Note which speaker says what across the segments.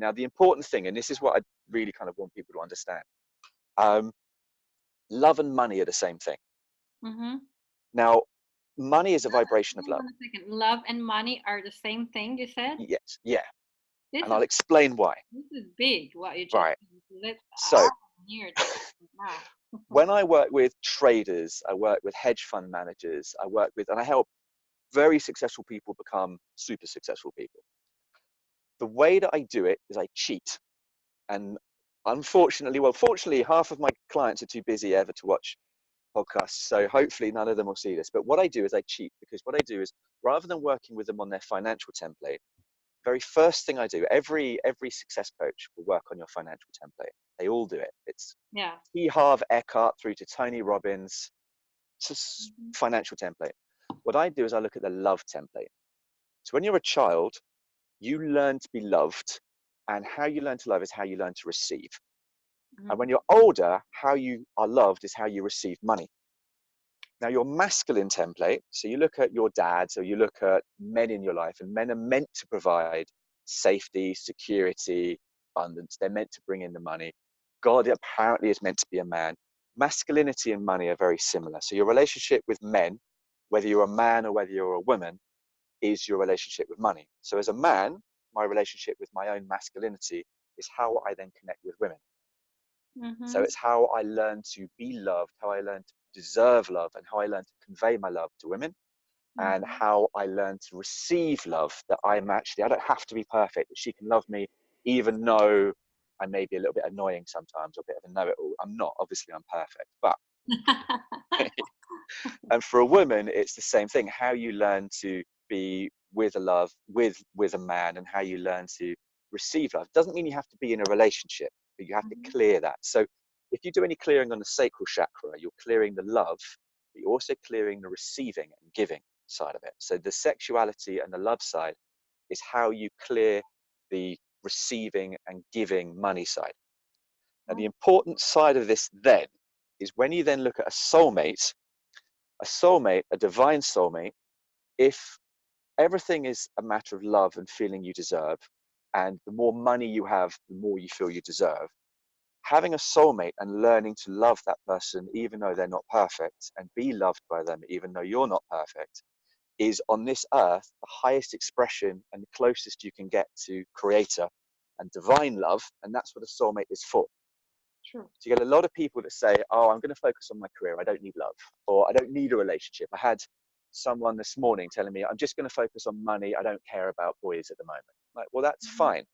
Speaker 1: Now, the important thing, and this is what I really kind of want people to understand, love and money are the same thing.
Speaker 2: Mm-hmm.
Speaker 1: Now, money is a vibration of
Speaker 2: Hold
Speaker 1: love.
Speaker 2: on a second. Love and money are the same thing, you said?
Speaker 1: Yes, yeah,
Speaker 2: This
Speaker 1: and
Speaker 2: is
Speaker 1: I'll explain why.
Speaker 2: this is big what you just
Speaker 1: Right.
Speaker 2: said. Let's
Speaker 1: So,
Speaker 2: I'm near to it now.
Speaker 1: when I work with traders, I work with hedge fund managers, and I help very successful people become super successful people. The way that I do it is I cheat. And fortunately, half of my clients are too busy ever to watch podcasts. So hopefully none of them will see this. But what I do is I cheat, because what I do is, rather than working with them on their financial template, very first thing I do, every success coach will work on your financial template. They all do it. It's
Speaker 2: Yeah.
Speaker 1: T. Harv Eckhart through to Tony Robbins,
Speaker 2: Mm-hmm.
Speaker 1: financial template. What I do is I look at the love template. So when you're a child, you learn to be loved, and how you learn to love is how you learn to receive. And when you're older, how you are loved is how you receive money. Now, your masculine template, so you look at your dads or you look at men in your life, and men are meant to provide safety, security, abundance. They're meant to bring in the money. God apparently is meant to be a man. Masculinity and money are very similar. So your relationship with men, whether you're a man or whether you're a woman, is your relationship with money. So as a man, my relationship with my own masculinity is how I then connect with women. So
Speaker 2: Mm-hmm.
Speaker 1: it's how I learn to be loved, how I learn to deserve love, and how I learn to convey my love to women, and
Speaker 2: Mm-hmm.
Speaker 1: how I learn to receive love, that I don't have to be perfect, that she can love me even though I may be a little bit annoying sometimes or a bit of a know-it-all. I'm not, obviously I'm perfect, but and for a woman, it's the same thing. How you learn to be with a love, with a man, and how you learn to receive love. Doesn't mean you have to be in a relationship, but you have to
Speaker 2: Mhm.
Speaker 1: clear that. So if you do any clearing on the sacral chakra, you're clearing the love, but you're also clearing the receiving and giving side of it. So the sexuality and the love side is how you clear the receiving and giving money side. Now, the important side of this then is when you then look at a soulmate, a divine soulmate, if everything is a matter of love and feeling you deserve, and the more money you have, the more you feel you deserve, having a soulmate and learning to love that person, even though they're not perfect, and be loved by them, even though you're not perfect, is on this earth the highest expression and the closest you can get to creator and divine love. And that's what a soulmate is for.
Speaker 2: True.
Speaker 1: So you get a lot of people that say, oh, I'm going to focus on my career. I don't need love, or I don't need a relationship. I had someone this morning telling me, I'm just going to focus on money. I don't care about boys at the moment. Like, well, that's
Speaker 2: Mhm.
Speaker 1: fine.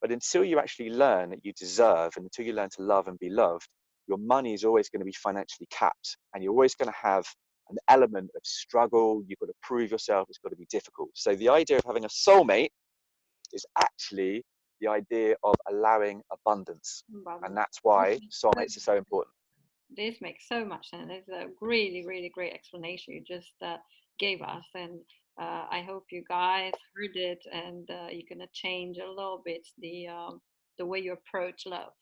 Speaker 1: But until you actually learn that you deserve, and until you learn to love and be loved, your money is always going to be financially capped, and you're always going to have an element of struggle. You've got to prove yourself. It's got to be difficult. So the idea of having a soulmate is actually the idea of allowing abundance. And
Speaker 2: Balance.
Speaker 1: that's
Speaker 2: This
Speaker 1: why
Speaker 2: makes so
Speaker 1: soulmates are so important.
Speaker 2: this makes so much sense. It's a really, really great explanation you just gave us, and I hope you guys heard it, and you're gonna change a little bit the way you approach love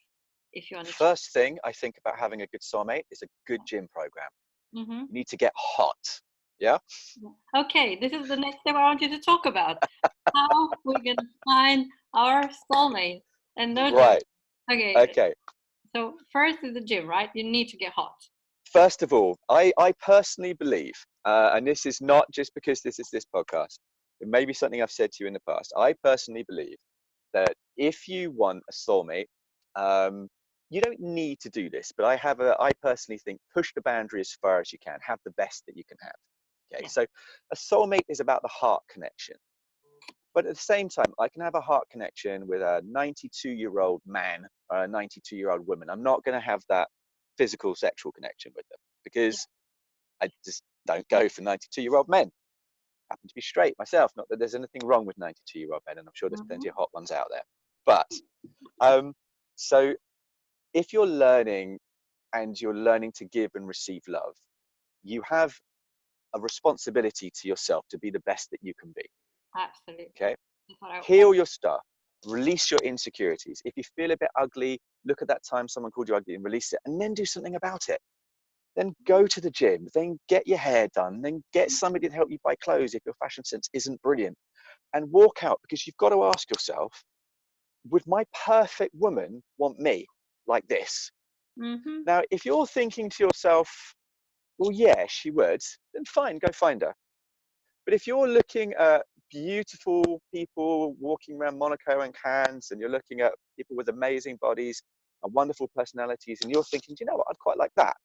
Speaker 2: if you understand.
Speaker 1: First thing I think about having a good soulmate is a good gym program.
Speaker 2: Mm-hmm.
Speaker 1: You need to get hot. Yeah.
Speaker 2: Okay, this is the next step I want you to talk about. How we're gonna find our soulmate. And no joke.
Speaker 1: Right.
Speaker 2: Okay,
Speaker 1: Okay.
Speaker 2: so first is the gym, right? You need to get hot.
Speaker 1: First of all, I personally believe, and this is not just because this is this podcast, it may be something I've said to you in the past. I personally believe that if you want a soulmate, um, you don't need to do this, but I personally think push the boundary as far as you can, have the best that you can have. Okay,
Speaker 2: Yeah.
Speaker 1: so a soulmate is about the heart connection. But at the same time, I can have a heart connection with a 92-year-old man or a 92-year-old woman. I'm not going to have that physical sexual connection with them
Speaker 2: Yeah.
Speaker 1: because I just don't go for 92-year-old men. I happen to be straight myself. Not that there's anything wrong with 92-year-old men, and I'm sure there's plenty
Speaker 2: Mm-hmm.
Speaker 1: of hot ones out there. But um, so if you're learning and you're learning to give and receive love, you have a responsibility to yourself to be the best that you can be.
Speaker 2: Absolutely.
Speaker 1: Okay.
Speaker 2: That's what I
Speaker 1: Heal your stuff, release your insecurities. If you feel a bit ugly, look at that time someone called you ugly and release it, and then do something about it. Then go to the gym, then get your hair done, then get somebody to help you buy clothes if your fashion sense isn't brilliant, and walk out, because you've got to ask yourself, would my perfect woman want me like this?
Speaker 2: Mm-hmm.
Speaker 1: Now, if you're thinking to yourself, well, yeah, she would, then fine, go find her. But if you're looking at beautiful people walking around Monaco and Cannes, and you're looking at people with amazing bodies and wonderful personalities, and you're thinking, do you know what, I'd quite like that.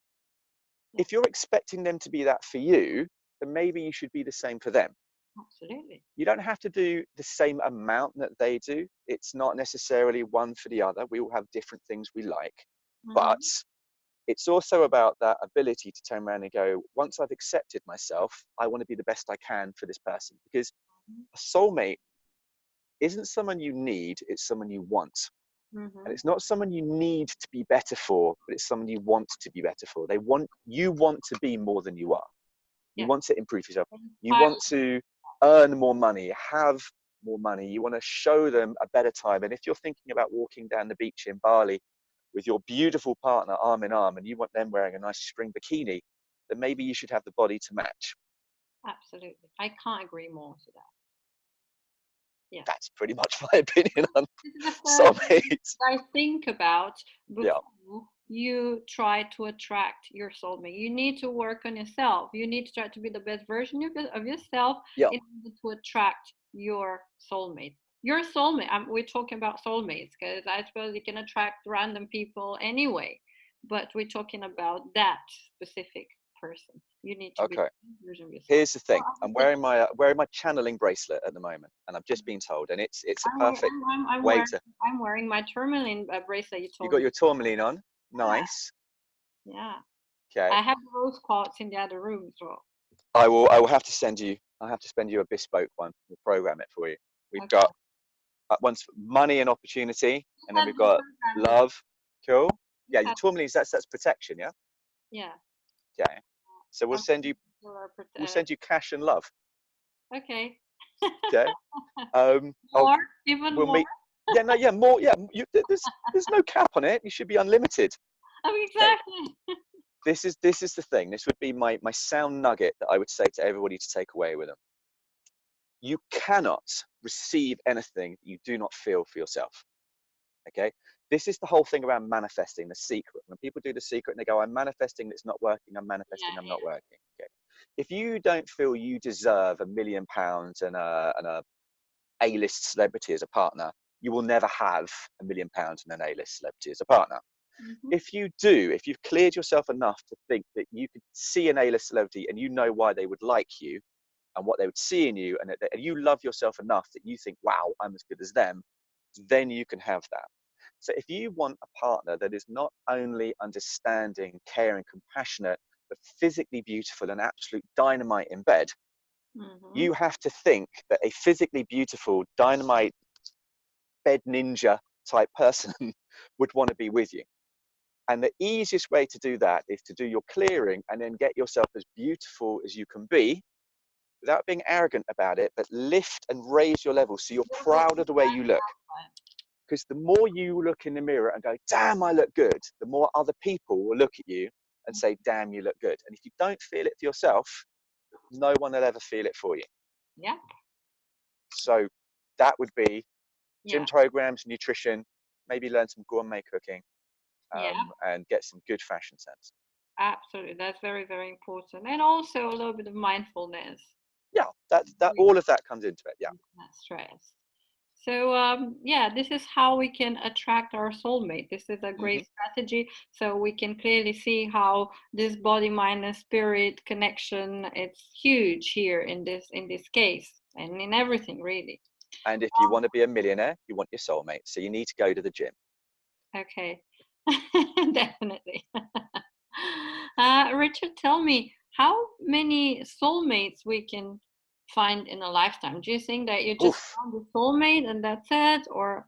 Speaker 2: Yeah,
Speaker 1: If you're expecting them to be that for you, then maybe you should be the same for them.
Speaker 2: absolutely.
Speaker 1: You don't have to do the same amount that they do. It's not necessarily one for the other. We all have different things we like. But
Speaker 2: Mm-hmm.
Speaker 1: it's also about that ability to turn around and go, once I've accepted myself, I want to be the best I can for this person. Because a soulmate isn't someone you need, it's someone you want. And
Speaker 2: Mm-hmm.
Speaker 1: it's not someone you need to be better for, but it's someone you want to be better for. You want to be more than you are. You
Speaker 2: Yeah.
Speaker 1: want to improve yourself. You
Speaker 2: Passion.
Speaker 1: want to earn more money, have more money. You want to show them a better time. And if you're thinking about walking down the beach in Bali with your beautiful partner arm in arm, and you want them wearing a nice spring bikini, then maybe you should have the body to match.
Speaker 2: Absolutely. I can't agree more to that. Yeah.
Speaker 1: That's pretty much my opinion on
Speaker 2: This is the first thing
Speaker 1: soulmates.
Speaker 2: I think about
Speaker 1: Yeah.
Speaker 2: before you try to attract your soulmate. You need to work on yourself. You need to try to be the best version of yourself
Speaker 1: Yeah.
Speaker 2: in order to attract your soulmate. Your soulmate, we're talking about soulmates because I suppose you can attract random people anyway, but we're talking about that specific person. You need to be the
Speaker 1: Okay.
Speaker 2: best version of yourself.
Speaker 1: Here's the thing. I'm wearing my channeling bracelet at the moment, and I've just been told, and it's a
Speaker 2: I'm, wear-
Speaker 1: perfect
Speaker 2: I'm
Speaker 1: way
Speaker 2: wearing
Speaker 1: to.
Speaker 2: I'm wearing my tourmaline bracelet you
Speaker 1: You
Speaker 2: told
Speaker 1: got
Speaker 2: me.
Speaker 1: your tourmaline on. Nice.
Speaker 2: Yeah.
Speaker 1: Okay.
Speaker 2: I have rose quartz in the other room as well.
Speaker 1: I will have to send you. I have to spend you a bespoke one. We'll program it for you. We've
Speaker 2: Okay.
Speaker 1: got once money and opportunity, and then
Speaker 2: Had
Speaker 1: we've
Speaker 2: the
Speaker 1: got
Speaker 2: program.
Speaker 1: love. Cool.
Speaker 2: You
Speaker 1: Yeah, your
Speaker 2: had,
Speaker 1: tourmalines. That's protection. Yeah.
Speaker 2: yeah.
Speaker 1: Okay. So
Speaker 2: I'm
Speaker 1: we'll send you cash and love.
Speaker 2: okay.
Speaker 1: Okay. I'll
Speaker 2: More, even
Speaker 1: we'll
Speaker 2: more.
Speaker 1: meet. Yeah. No. Yeah. More. Yeah. There's no cap on it. You should be unlimited.
Speaker 2: Oh,
Speaker 1: Okay.
Speaker 2: exactly.
Speaker 1: This is the thing. This would be my sound nugget that I would say to everybody to take away with them. You cannot receive anything that you do not feel for yourself. Okay. This is the whole thing around manifesting, the secret. When people do the secret and they go, I'm manifesting, it's not working, I'm manifesting, I'm
Speaker 2: Yeah,
Speaker 1: not working. Okay. If you don't feel you deserve £1 million and a A-list celebrity as a partner, you will never have £1 million and an A-list celebrity as a partner.
Speaker 2: yeah. Hmm.
Speaker 1: If you've cleared yourself enough to think that you could see an A-list celebrity and you know why they would like you and what they would see in you, and you love yourself enough that you think, wow, I'm as good as them, then you can have that. So if you want a partner that is not only understanding, caring, compassionate, but physically beautiful and absolute dynamite in bed,
Speaker 2: Hmm.
Speaker 1: you have to think that a physically beautiful, dynamite, bed ninja type person would want to be with you. And the easiest way to do that is to do your clearing and then get yourself as beautiful as you can be without being arrogant about it, but lift and raise your level so you're proud of the way you look. Because the more you look in the mirror and go, damn, I look good, the more other people will look at you and say, damn, you look good. And if you don't feel it for yourself, no one will ever feel it for you.
Speaker 2: Yeah.
Speaker 1: So that would be gym
Speaker 2: Yeah.
Speaker 1: programs, nutrition, maybe learn some gourmet cooking,
Speaker 2: Yeah.
Speaker 1: and get some good fashion sense.
Speaker 2: Absolutely. That's very, very important. And also a little bit of mindfulness.
Speaker 1: Yeah, that
Speaker 2: Really
Speaker 1: all of that comes into it. Yeah.
Speaker 2: reduce that stress. So yeah, this is how we can attract our soulmate. This is a
Speaker 1: Hmm.
Speaker 2: great strategy. So we can clearly see how this body, mind, and spirit connection it's huge here in this case and in everything really.
Speaker 1: And if you want to be a millionaire, you want your soulmate. So you need to go to the gym.
Speaker 2: Okay, definitely. Richard, tell me how many soulmates we can find in a lifetime. Do you think that you just
Speaker 1: Oof.
Speaker 2: found a soulmate and that's it, or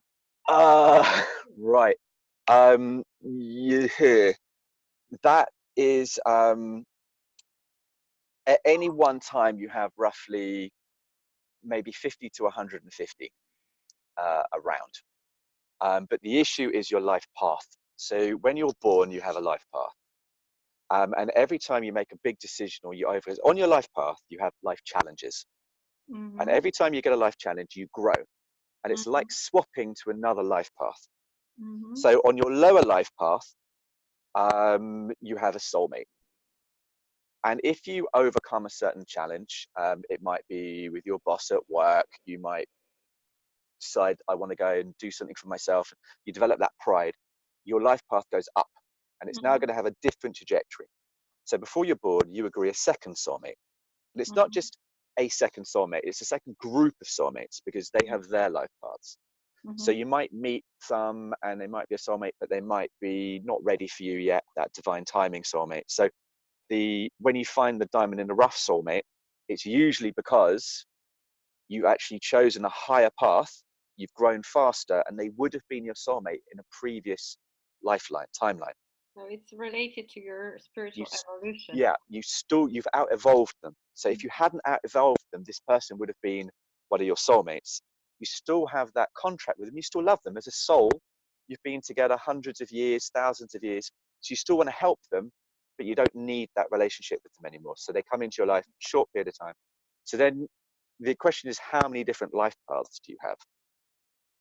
Speaker 1: Right. Yeah, that is at any one time you have roughly maybe 50 to 150 around. But the issue is your life path. So when you're born, you have a life path. And every time you make a big decision or you over on your life path, you have life challenges. And
Speaker 2: mm-hmm.
Speaker 1: every time you get a life challenge, you grow. and it's
Speaker 2: Mm-hmm.
Speaker 1: like swapping to another life path.
Speaker 2: Mm-hmm.
Speaker 1: So on your lower life path, you have a soulmate. And if you overcome a certain challenge, it might be with your boss at work, you might decide, I want to go and do something for myself. You develop that pride, your life path goes up, and it's now
Speaker 2: Mm-hmm.
Speaker 1: going to have a different trajectory. So before you're born, you agree a second soulmate. And it's not just a second soulmate, it's a second group of soulmates because they have their life paths. So
Speaker 2: Mm-hmm.
Speaker 1: you might meet some and they might be a soulmate, but they might be not ready for you yet, that divine timing soulmate. So when you find the diamond in the rough soulmate, it's usually because you've actually chosen a higher path, you've grown faster, and they would have been your soulmate in a previous lifeline, timeline.
Speaker 2: So it's related to your
Speaker 1: You,
Speaker 2: spiritual evolution.
Speaker 1: yeah, you've out evolved them. So if you hadn't out evolved them, this person would have been one of your soulmates. You still have that contract with them. You still love them as a soul. You've been together hundreds of years, thousands of years. So you still want to help them, but you don't need that relationship with them anymore. So they come into your life a short period of time. So then the question is, how many different life paths do you have?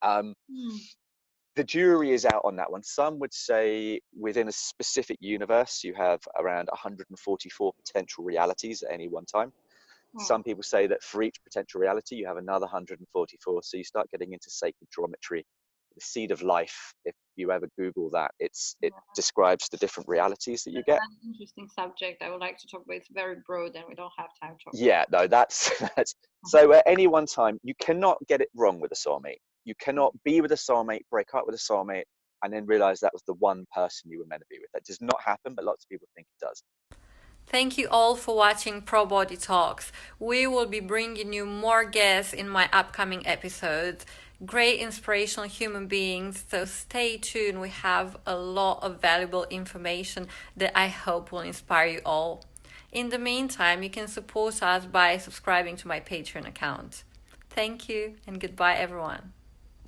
Speaker 1: Um,
Speaker 2: Mm.
Speaker 1: the jury is out on that one. Some would say within a specific universe, you have around 144 potential realities at any one time.
Speaker 2: Oh,
Speaker 1: Some people say that for each potential reality, you have another 144. So you start getting into sacred geometry. The seed of life, if you ever Google that, it
Speaker 2: yeah.
Speaker 1: describes the different realities that you
Speaker 2: That's
Speaker 1: get.
Speaker 2: an interesting subject. I would like to talk about. It's very broad, and we don't have time to talk about.
Speaker 1: Yeah, no, that's that's so at any one time, you cannot get it wrong with a soulmate. You cannot be with a soulmate, break up with a soulmate, and then realize that was the one person you were meant to be with. That does not happen, but lots of people think it does.
Speaker 3: Thank you all for watching ProBody Talks. We will be bringing you more guests in my upcoming episodes. Great inspirational human beings, so stay tuned. We have a lot of valuable information that I hope will inspire you all. In the meantime, you can support us by subscribing to my Patreon account. Thank you and goodbye, everyone.